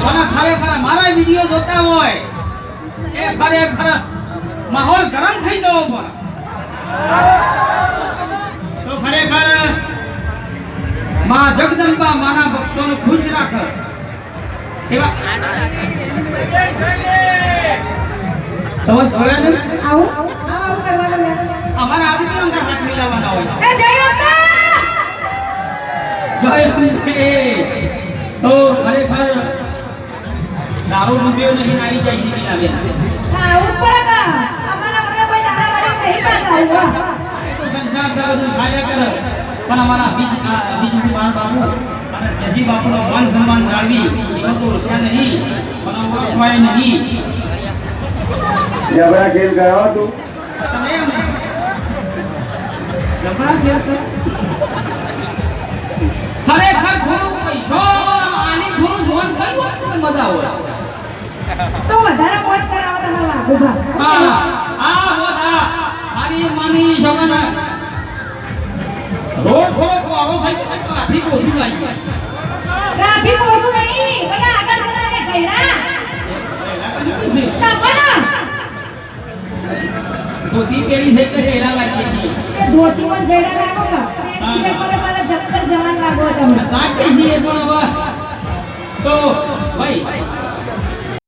અને ખરેખર મારા વિડિયો જોતા હોય એ ખરેખર માહોલ ગરમ થઈ જવો પડે તો ખરેખર માં જગદંબા માના ભક્તોને ખુશ રાખે એવા તો જોયા ને આવો કરવાનું અમારા આદિત્ય અંકલ હાથ મિલાવવાના હોય એ જય અંબા જય અંબે તો ખરેખર દારૂ રૂપિયો નહીં આવી જાય છે મિલાવે આવું પડે અમારા મને કોઈ દાડા વાળા નહીં પાછા આવ્યો તો સંસાર તો બધું છાયા કરે પણ અમારા બીજું બાળ બાપુ અને જજી બાપુનો માન સન્માન જાળવી એ તો ઓછા નહીં પણ ઓળખવાય નહીં જબરા ખેલ કરાવો તું તમે એમ જબરા ખેલ કરો ખરેખર થોડું પૈસો આની થોડું જોન કરવું તો મજા આવે તો વધારે મોજ કરાવો તમારા વાઘુભા હા આ હોદા મારી માની સગન રોડ થોડોક વાળો થઈ ગયો ટ્રાફિક ઓછું લાગી ગયું ટ્રાફિક ઓછું નહીં બધા આગળ આગળ ગયડા તાપના ધોતી પહેરી છે એટલે હેરા લાગી છે એ ધોતી માં ગયડા લાગો કે એ મને પાછા જપ્પર જવાન લાગો તમે લાગે છે પણ હવે તો ભાઈ